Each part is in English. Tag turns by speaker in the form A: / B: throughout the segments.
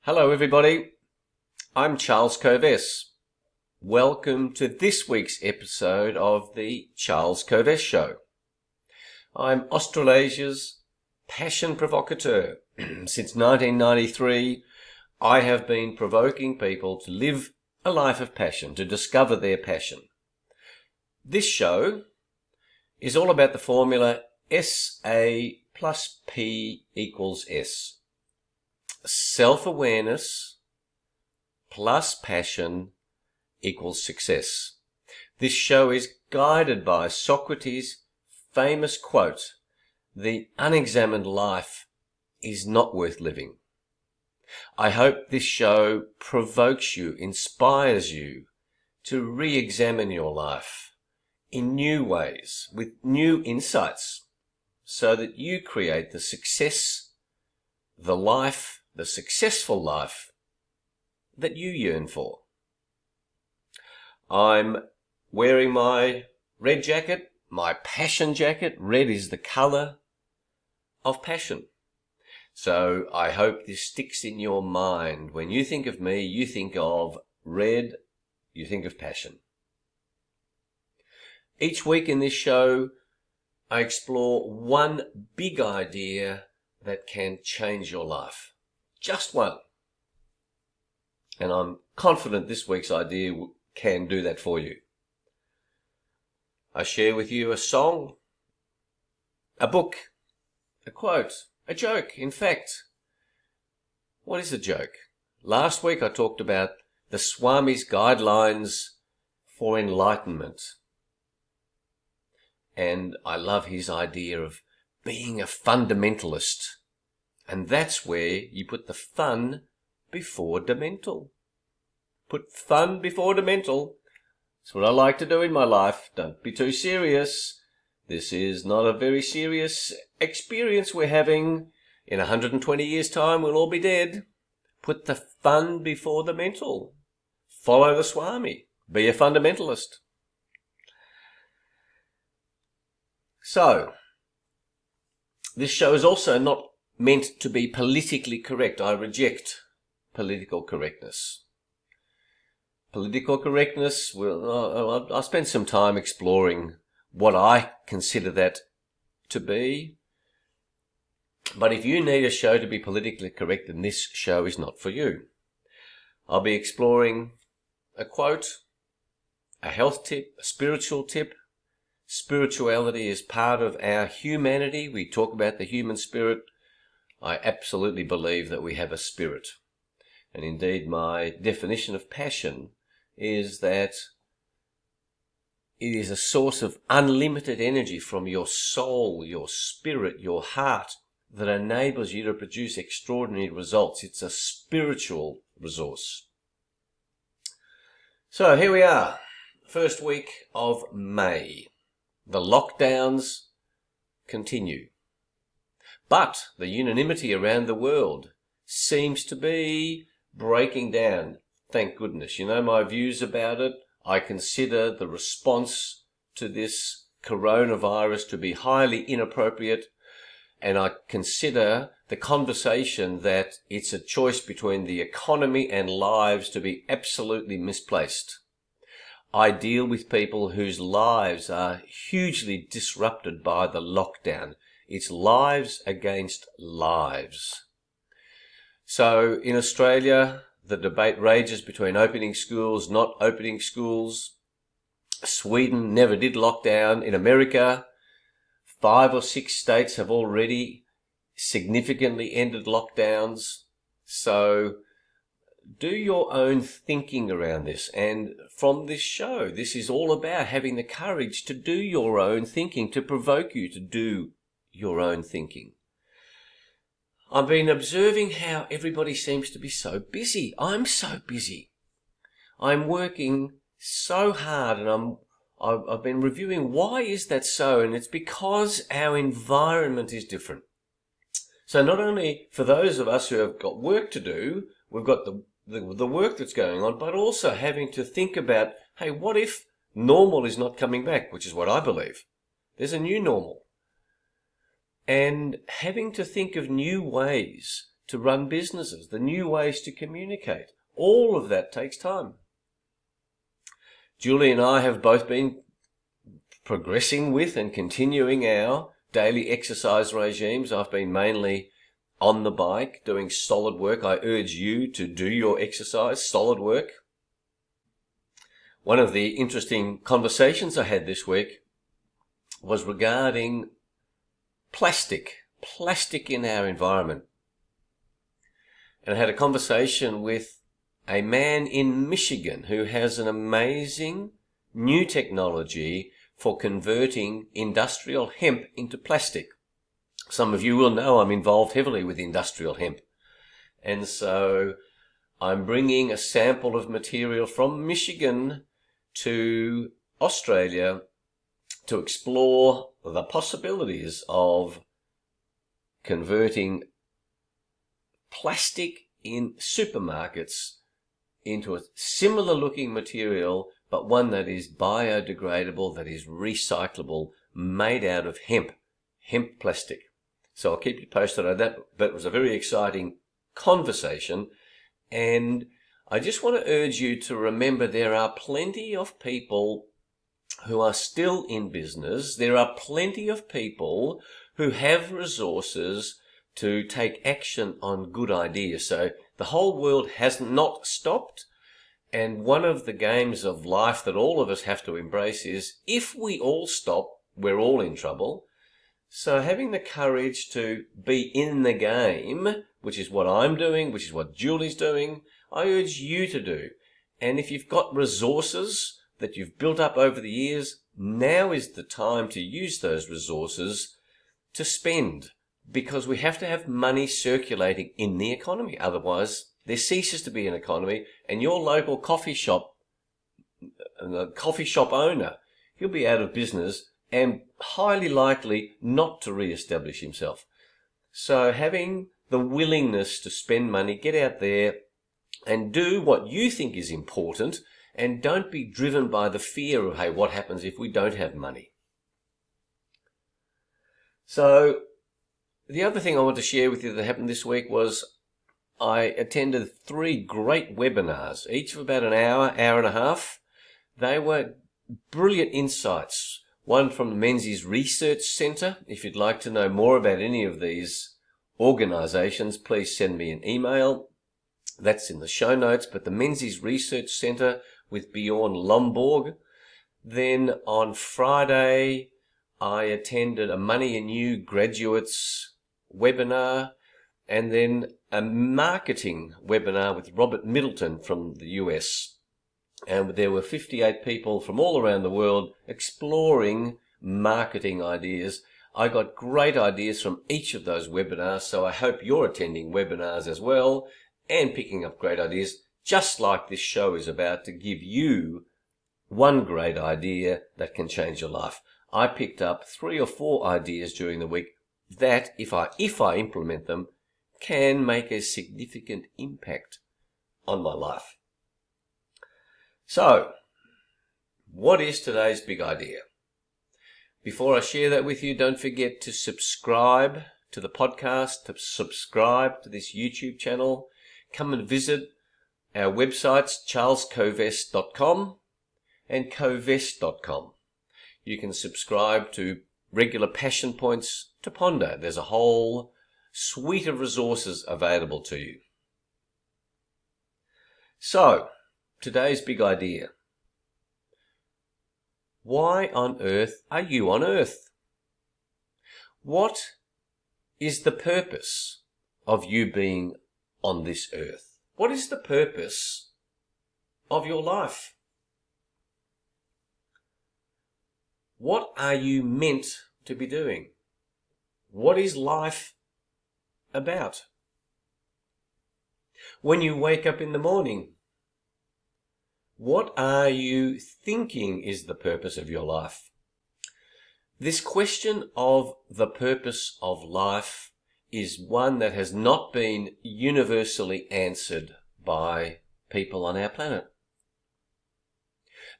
A: Hello everybody, I'm Charles Kovess. Welcome to this week's episode of the Charles Kovess Show. I'm Australasia's passion provocateur. Since 1993, I have been provoking people to live a life of passion, to discover their passion. This show is all about the formula SA plus P equals S. Self-awareness plus passion equals success. This show is guided by Socrates' famous quote, "The unexamined life is not worth living." I hope this show provokes you, inspires you to re-examine your life in new ways, with new insights, so that you create the success, the life, the successful life that you yearn for. I'm wearing my red jacket, my passion jacket. Red is the colour of passion. So I hope this sticks in your mind. When you think of me, you think of red, you think of passion. Each week in this show, I explore one big idea that can change your life. Just one. And I'm confident this week's idea can do that for you. I share with you a song, a book, a quote, a joke. In fact, what is a joke? Last week I talked about the Swami's guidelines for enlightenment. And I love his idea of being a fundamentalist. And that's where you put the fun before the mental. Put fun before the mental. That's what I like to do in my life. Don't be too serious. This is not a very serious experience we're having. In 120 years' time, we'll all be dead. Put the fun before the mental. Follow the Swami. Be a fundamentalist. So, this show is also not meant to be politically correct. I reject political correctness. Political correctness, well, I'll spend some time exploring what I consider that to be. But if you need a show to be politically correct, then this show is not for you. I'll be exploring a quote, a health tip, a spiritual tip. Spirituality is part of our humanity. We talk about the human spirit. I absolutely believe that we have a spirit. And indeed, my definition of passion is that it is a source of unlimited energy from your soul, your spirit, your heart that enables you to produce extraordinary results. It's a spiritual resource. So here we are, first week of May. The lockdowns continue. But the unanimity around the world seems to be breaking down. Thank goodness. You know my views about it. I consider the response to this coronavirus to be highly inappropriate. And I consider the conversation that it's a choice between the economy and lives to be absolutely misplaced. I deal with people whose lives are hugely disrupted by the lockdown. It's lives against lives. So in Australia, the debate rages between opening schools, not opening schools. Sweden never did lock down. In America, 5 or 6 states have already significantly ended lockdowns. So do your own thinking around this. And from this show, this is all about having the courage to do your own thinking, to provoke you to do your own thinking. I've been observing how everybody seems to be so busy. I'm so busy. I'm working so hard, and I've been reviewing why is that so, and it's because our environment is different. So not only for those of us who have got work to do, we've got the work that's going on, but also having to think about, hey, what if normal is not coming back, which is what I believe. There's a new normal. And having to think of new ways to run businesses, the new ways to communicate. All of that takes time. Julie and I have both been progressing with and continuing our daily exercise regimes. I've been mainly on the bike doing solid work. I urge you to do your exercise, solid work. One of the interesting conversations I had this week was regarding plastic in our environment. And I had a conversation with a man in Michigan who has an amazing new technology for converting industrial hemp into plastic. Some of you will know I'm involved heavily with industrial hemp. And so I'm bringing a sample of material from Michigan to Australia to explore the possibilities of converting plastic in supermarkets into a similar looking material, but one that is biodegradable, that is recyclable, made out of hemp plastic. So I'll keep you posted on that, but it was a very exciting conversation. And I just want to urge you to remember there are plenty of people who are still in business. There are plenty of people who have resources to take action on good ideas. So the whole world has not stopped. And one of the games of life that all of us have to embrace is if we all stop, we're all in trouble. So having the courage to be in the game, which is what I'm doing, which is what Julie's doing, I urge you to do. And if you've got resources that you've built up over the years, now is the time to use those resources to spend, because we have to have money circulating in the economy. Otherwise, there ceases to be an economy, and your local coffee shop owner, he'll be out of business and highly likely not to re-establish himself. So having the willingness to spend money, get out there and do what you think is important, and don't be driven by the fear of, hey, what happens if we don't have money? So the other thing I want to share with you that happened this week was I attended 3 great webinars, each of about an hour and a half. They were brilliant insights. One from the Menzies Research Centre. If you'd like to know more about any of these organisations, please send me an email. That's in the show notes. But the Menzies Research Centre with Bjorn Lomborg. Then on Friday, I attended a Money and You graduates webinar, and then a marketing webinar with Robert Middleton from the US. And there were 58 people from all around the world exploring marketing ideas. I got great ideas from each of those webinars, so I hope you're attending webinars as well and picking up great ideas, just like this show is about to give you one great idea that can change your life. I picked up 3 or 4 ideas during the week that, if I implement them, can make a significant impact on my life. So, what is today's big idea? Before I share that with you, don't forget to subscribe to the podcast, to subscribe to this YouTube channel. Come and visit our websites, charlescovest.com and covest.com. You can subscribe to regular passion points to ponder. There's a whole suite of resources available to you. So, today's big idea. Why on earth are you on earth? What is the purpose of you being on this earth? What is the purpose of your life? What are you meant to be doing? What is life about? When you wake up in the morning, what are you thinking is the purpose of your life? This question of the purpose of life is one that has not been universally answered by people on our planet.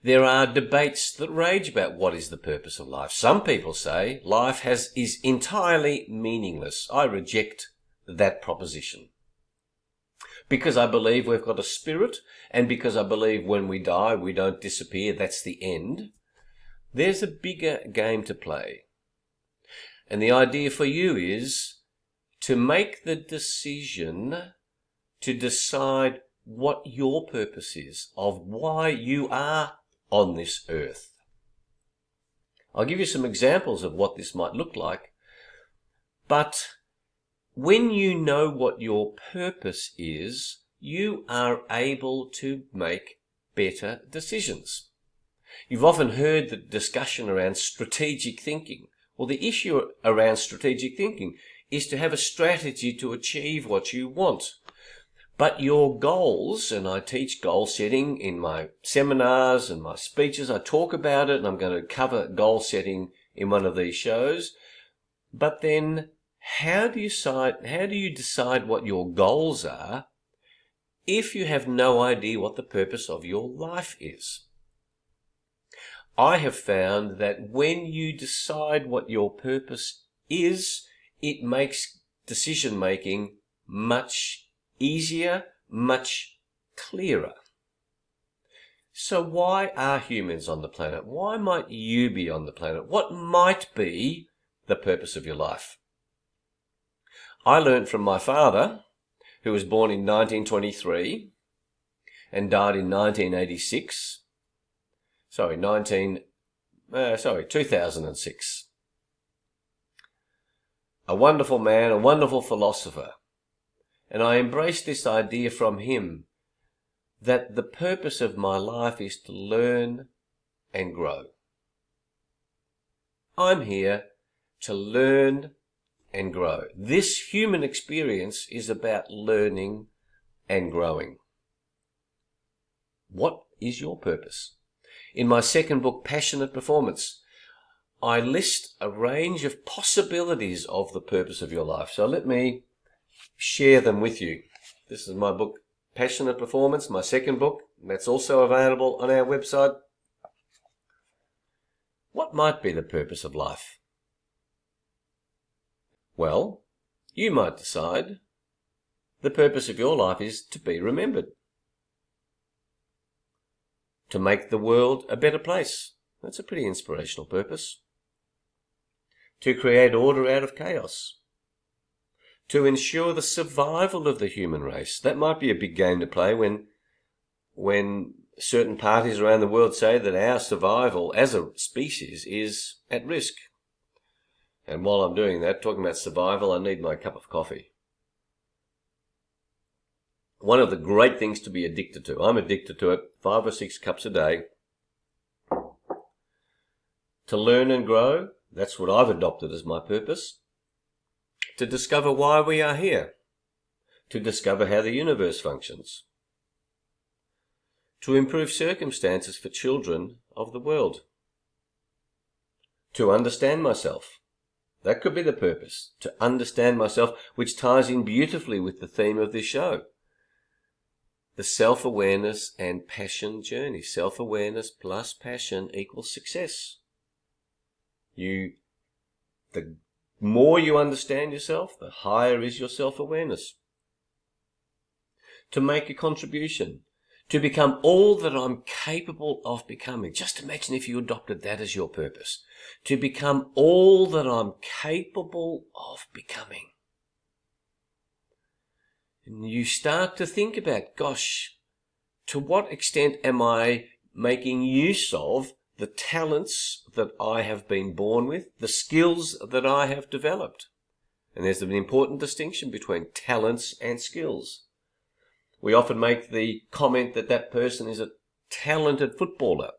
A: There are debates that rage about what is the purpose of life. Some people say life is entirely meaningless. I reject that proposition. Because I believe we've got a spirit, and because I believe when we die we don't disappear, that's the end. There's a bigger game to play. And the idea for you is to make the decision to decide what your purpose is, of why you are on this earth. I'll give you some examples of what this might look like. But when you know what your purpose is, you are able to make better decisions. You've often heard the discussion around strategic thinking. Well, the issue around strategic thinking is to have a strategy to achieve what you want. But your goals, and I teach goal setting in my seminars and my speeches, I talk about it, and I'm going to cover goal setting in one of these shows. But then how do you decide what your goals are if you have no idea what the purpose of your life is? I have found that when you decide what your purpose is, it makes decision making much easier, much clearer. So why are humans on the planet? Why might you be on the planet? What might be the purpose of your life? I learned from my father, who was born in 1923 and died in 1986. 2006. A wonderful man, a wonderful philosopher. And I embraced this idea from him that the purpose of my life is to learn and grow. I'm here to learn and grow. This human experience is about learning and growing. What is your purpose? In my second book, Passionate Performance, I list a range of possibilities of the purpose of your life. So let me share them with you. This is my book, Passionate Performance, my second book. That's also available on our website. What might be the purpose of life? Well, you might decide the purpose of your life is to be remembered. To make the world a better place. That's a pretty inspirational purpose. To create order out of chaos. To ensure the survival of the human race. That might be a big game to play when certain parties around the world say that our survival as a species is at risk. And while I'm doing that, talking about survival, I need my cup of coffee. One of the great things to be addicted to, I'm addicted to it, 5 or 6 cups a day. To learn and grow, that's what I've adopted as my purpose. To discover why we are here. To discover how the universe functions. To improve circumstances for children of the world. To understand myself. That could be the purpose. To understand myself, which ties in beautifully with the theme of this show. The self-awareness and passion journey. Self-awareness plus passion equals success. The more you understand yourself, the higher is your self-awareness. To make a contribution. To become all that I'm capable of becoming. Just imagine if you adopted that as your purpose. To become all that I'm capable of becoming. And you start to think about, gosh, to what extent am I making use of the talents that I have been born with, the skills that I have developed? And there's an important distinction between talents and skills. We often make the comment that that person is a talented footballer.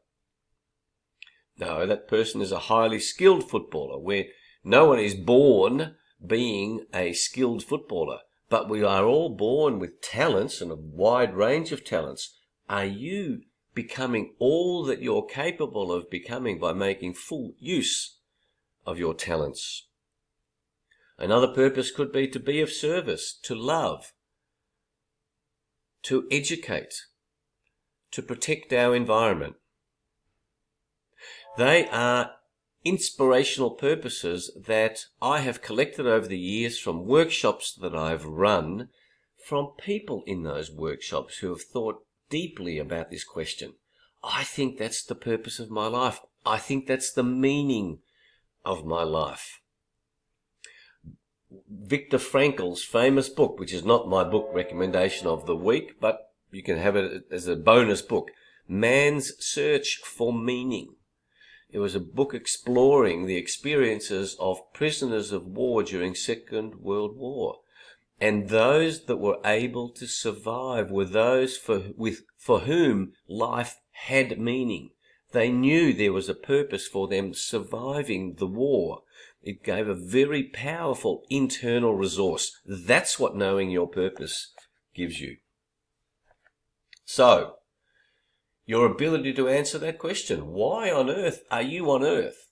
A: No, that person is a highly skilled footballer, where no one is born being a skilled footballer. But we are all born with talents and a wide range of talents. Are you becoming all that you're capable of becoming by making full use of your talents? Another purpose could be to be of service, to love, to educate, to protect our environment. They are inspirational purposes that I have collected over the years from workshops that I've run from people in those workshops who have thought deeply about this question. I think that's the purpose of my life. I think that's the meaning of my life. Viktor Frankl's famous book, which is not my book recommendation of the week, but you can have it as a bonus book, Man's Search for Meaning. It was a book exploring the experiences of prisoners of war during Second World War. And those that were able to survive were those for whom life had meaning. They knew there was a purpose for them surviving the war. It gave a very powerful internal resource. That's what knowing your purpose gives you. So, your ability to answer that question, why on earth are you on earth,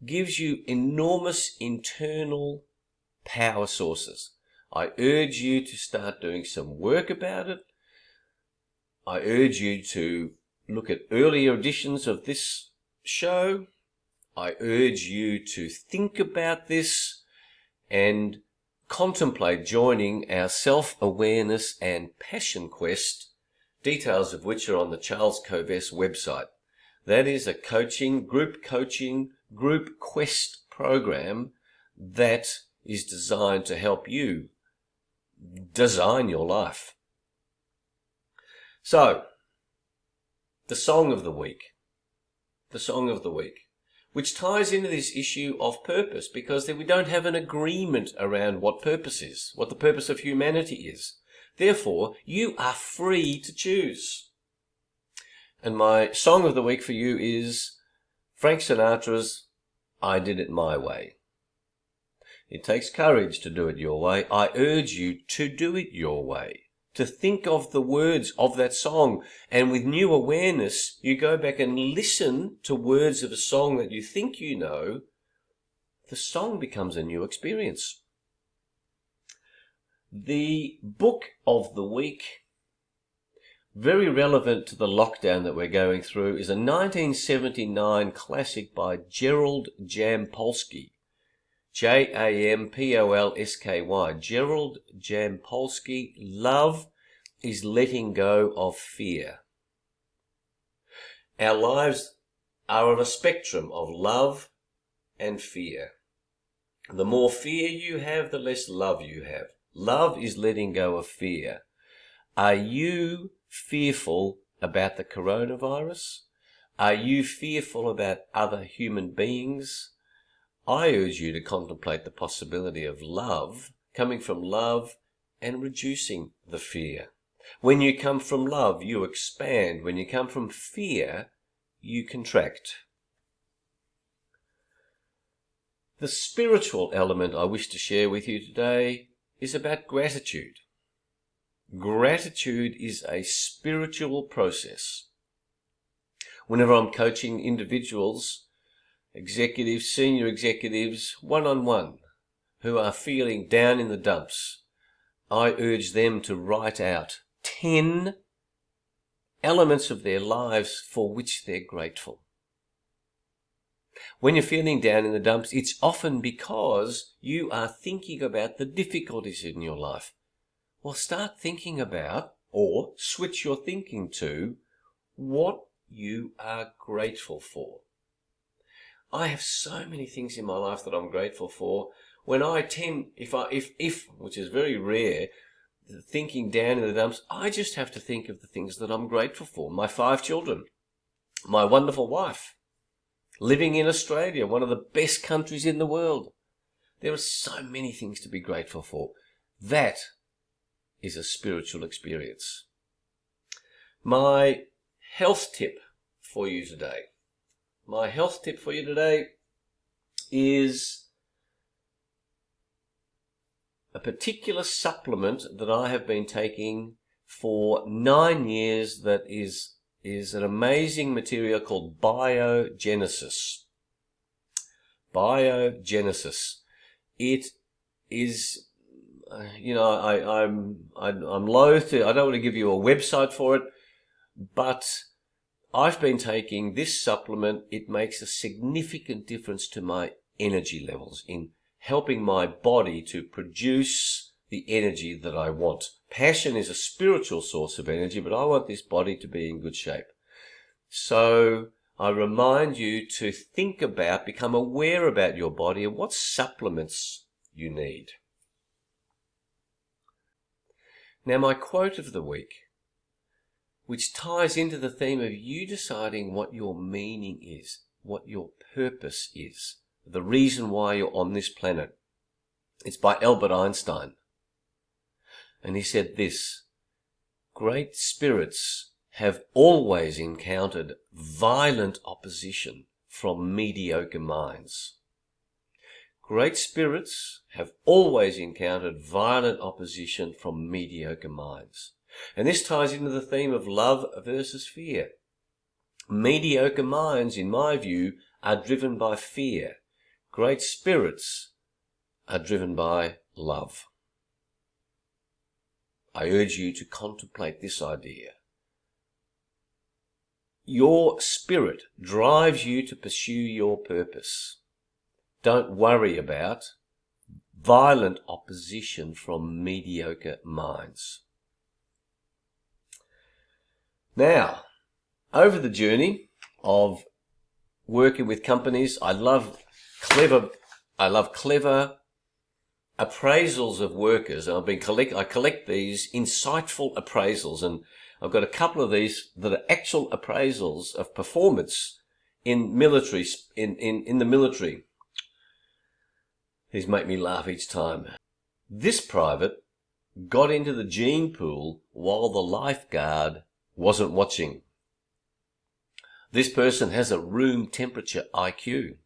A: gives you enormous internal power sources. I urge you to start doing some work about it. I urge you to look at earlier editions of this show. I urge you to think about this and contemplate joining our self-awareness and passion quest, details of which are on the Charles Kovess website. That is a group quest program that is designed to help you design your life. So, the song of the week, which ties into this issue of purpose, because we don't have an agreement around what purpose is, what the purpose of humanity is. Therefore, you are free to choose. And my song of the week for you is Frank Sinatra's I Did It My Way. It takes courage to do it your way. I urge you to do it your way, to think of the words of that song, and with new awareness, you go back and listen to words of a song that you think you know. The song becomes a new experience. The book of the week, very relevant to the lockdown that we're going through, is a 1979 classic by Gerald Jampolsky. Jampolsky. Gerald Jampolsky. Love is letting go of fear. Our lives are on a spectrum of love and fear. The more fear you have, the less love you have. Love is letting go of fear. Are you fearful about the coronavirus? Are you fearful about other human beings? I urge you to contemplate the possibility of love, coming from love and reducing the fear. When you come from love, you expand. When you come from fear, you contract. The spiritual element I wish to share with you today is about gratitude. Gratitude is a spiritual process. Whenever I'm coaching individuals, executives, senior executives, one-on-one, who are feeling down in the dumps, I urge them to write out 10 elements of their lives for which they're grateful. When you're feeling down in the dumps, it's often because you are thinking about the difficulties in your life. Well, start thinking about, or switch your thinking to, what you are grateful for. I have so many things in my life that I'm grateful for. When I tend, which is very rare, thinking down in the dumps, I just have to think of the things that I'm grateful for. My 5 children, my wonderful wife, living in Australia, one of the best countries in the world. There are so many things to be grateful for. That is a spiritual experience. My health tip for you today. My health tip for you today is a particular supplement that I have been taking for 9 years that is an amazing material called Biogenesis. Biogenesis. It is, I'm loath to, I don't want to give you a website for it, but I've been taking this supplement. It makes a significant difference to my energy levels in helping my body to produce the energy that I want. Passion is a spiritual source of energy, but I want this body to be in good shape. So I remind you to think about, become aware about your body and what supplements you need. Now, my quote of the week, which ties into the theme of you deciding what your meaning is, what your purpose is, the reason why you're on this planet. It's by Albert Einstein. And he said this: great spirits have always encountered violent opposition from mediocre minds. Great spirits have always encountered violent opposition from mediocre minds. And this ties into the theme of love versus fear. Mediocre minds, in my view, are driven by fear. Great spirits are driven by love. I urge you to contemplate this idea. Your spirit drives you to pursue your purpose. Don't worry about violent opposition from mediocre minds. Now, over the journey of working with companies, I love clever appraisals of workers. I collect these insightful appraisals, and I've got a couple of these that are actual appraisals of performance in the military. These make me laugh each time. This private got into the gene pool while the lifeguard wasn't watching. This person has a room temperature IQ.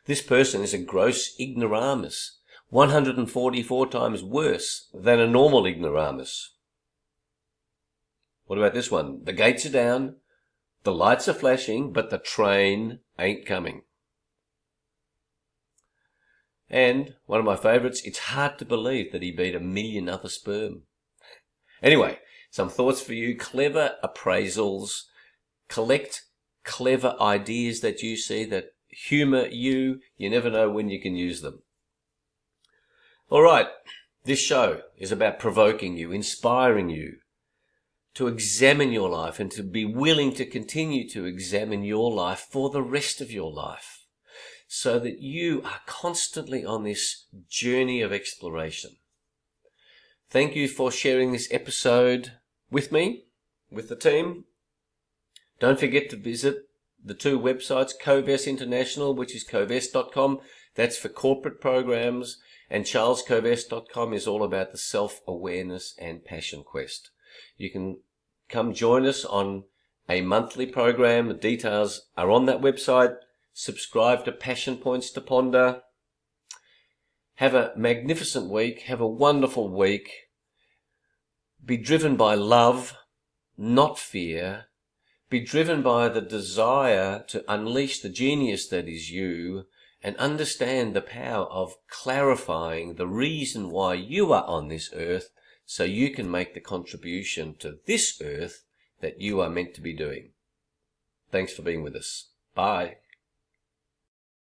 A: This person is a gross ignoramus, 144 times worse than a normal ignoramus. What about this one? The gates are down, the lights are flashing, but the train ain't coming. And one of my favourites, it's hard to believe that he beat 1 million other sperm. Anyway, some thoughts for you. Clever appraisals. Collect clever ideas that you see that humour you. You never know when you can use them. All right, this show is about provoking you, inspiring you to examine your life and to be willing to continue to examine your life for the rest of your life, so that you are constantly on this journey of exploration. Thank you for sharing this episode with me, with the team. Don't forget to visit the 2 websites, Covest International, which is covest.com. That's for corporate programs. And charlescovest.com is all about the self-awareness and passion quest. You can come join us on a monthly program. The details are on that website. Subscribe to Passion Points to Ponder. Have a magnificent week. Have a wonderful week. Be driven by love, not fear. Be driven by the desire to unleash the genius that is you, and understand the power of clarifying the reason why you are on this earth, so you can make the contribution to this earth that you are meant to be doing. Thanks for being with us. Bye.